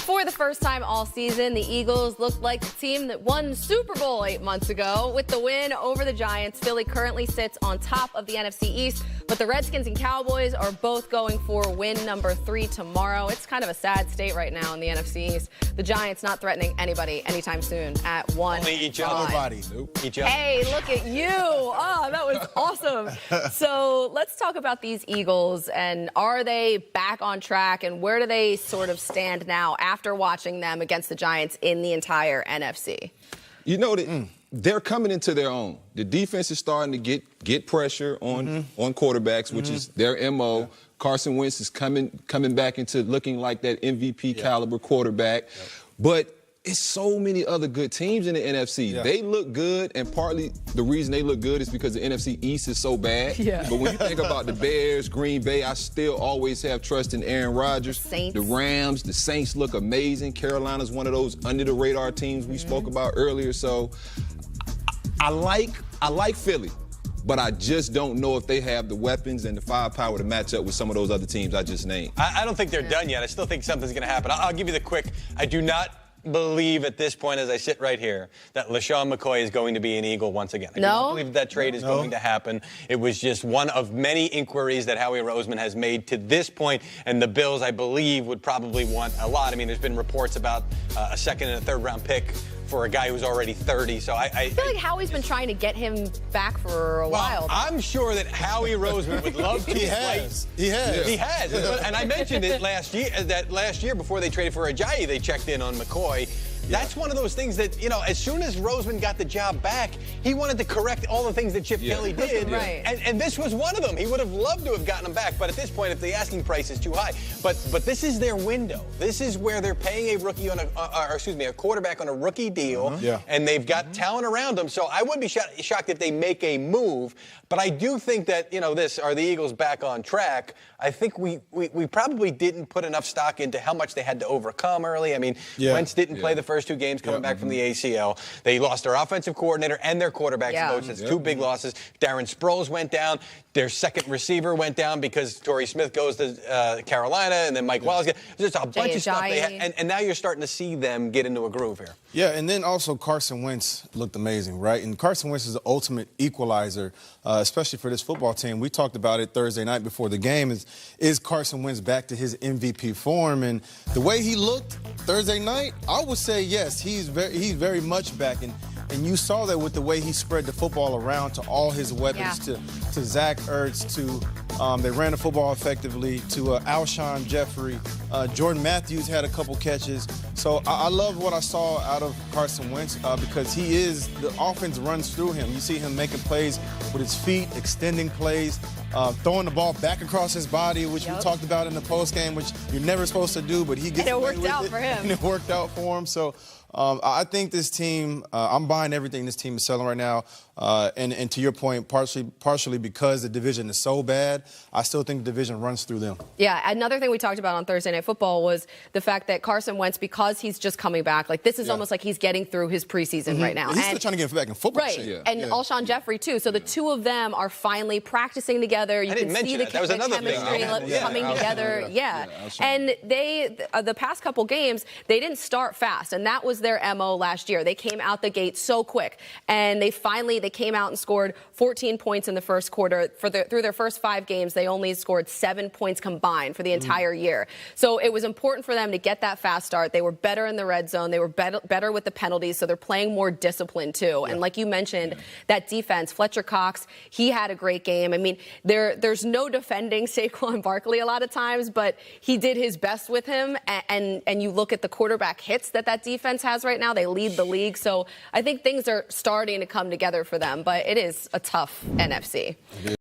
For the first time all season, the Eagles looked like the team that won Super Bowl 8 months ago. With the win over the Giants, Philly currently sits on top of the NFC East, but the Redskins and Cowboys are both going for win number 3 tomorrow. It's kind of a sad state right now in the NFC East. The Giants not threatening anybody anytime soon at 1. Only each other. Nobody. Each other. Hey, look at you. Oh, that was awesome. So let's talk about these Eagles, and are they back on track, and where do they sort of stand now after watching them against the Giants in the entire NFC? You know that they're coming into their own. The defense is starting to get pressure on quarterbacks, which is their MO. Yeah. Carson Wentz is coming back into looking like that MVP caliber quarterback. But it's so many other good teams in the NFC. Yeah. They look good, and partly the reason they look good is because the NFC East is so bad. Yeah. But when you think about the Bears, Green Bay, I still always have trust in Aaron Rodgers. The Rams, the Saints look amazing. Carolina's one of those under-the-radar teams we spoke about earlier. So I like Philly, but I just don't know if they have the weapons and the firepower to match up with some of those other teams I just named. I don't think they're done yet. I still think something's going to happen. I'll give you the quick. I do not believe at this point, as I sit right here, that LeSean McCoy is going to be an Eagle once again. I don't believe that trade is going to happen. It was just one of many inquiries that Howie Roseman has made to this point, and the Bills, I believe, would probably want a lot. I mean, there's been reports about a second and a third round pick for a guy who's already 30. So I feel like Howie's been trying to get him back for a while. I'm sure that Howie Roseman would love to. He has. And I mentioned it last year before they traded for Ajayi, they checked in on McCoy. That's one of those things that, you know, as soon as Roseman got the job back, he wanted to correct all the things that Chip Kelly did. Right. And this was one of them. He would have loved to have gotten him back, but at this point, if the asking price is too high. But this is their window. This is where they're paying a quarterback on a rookie deal, and they've got talent around them. So I wouldn't be shocked if they make a move. But I do think that, you know, are the Eagles back on track? I think we probably didn't put enough stock into how much they had to overcome early. I mean, Wentz didn't play the first 2 games coming back from the ACL. They lost their offensive coordinator and their quarterback coach. That's 2 big losses. Darren Sproles went down. Their second receiver went down because Torrey Smith goes to Carolina, and then Mike Wallace. There's a bunch of stuff they had, and now you're starting to see them get into a groove here. Yeah, and then also Carson Wentz looked amazing, right? And Carson Wentz is the ultimate equalizer, especially for this football team. We talked about it Thursday night before the game. Is Carson Wentz back to his MVP form? And the way he looked Thursday night, I would say yes, he's very much back. And you saw that with the way he spread the football around to all his weapons, to Zach Ertz, they ran the football effectively, to Alshon Jeffrey. Jordan Matthews had a couple catches. So I love what I saw out of Carson Wentz because the offense runs through him. You see him making plays with his feet, extending plays, throwing the ball back across his body, which we talked about in the postgame, which you're never supposed to do, but he gets away with it. And it worked out for him. And it worked out for him. So I think this team, I'm buying everything this team is selling right now. And to your point, partially because the division is so bad, I still think the division runs through them. Yeah, another thing we talked about on Thursday Night Football was the fact that Carson Wentz, because he's just coming back, like this is almost like he's getting through his preseason right now. He's still trying to get back in football. Right, and Alshon Jeffrey too. So the 2 of them are finally practicing together. You can see the chemistry coming together. And the past couple games, they didn't start fast, and that was their MO last year. They came out the gate so quick, and they came out and scored 14 points in the first quarter. Through their first 5 games, they only scored 7 points combined for the entire year. So it was important for them to get that fast start. They were better in the red zone. They were better with the penalties, so they're playing more disciplined too. And like you mentioned, that defense, Fletcher Cox, he had a great game. I mean, there's no defending Saquon Barkley a lot of times, but he did his best with him. And you look at the quarterback hits that defense has right now, they lead the league. So I think things are starting to come together for them, but it is a tough NFC.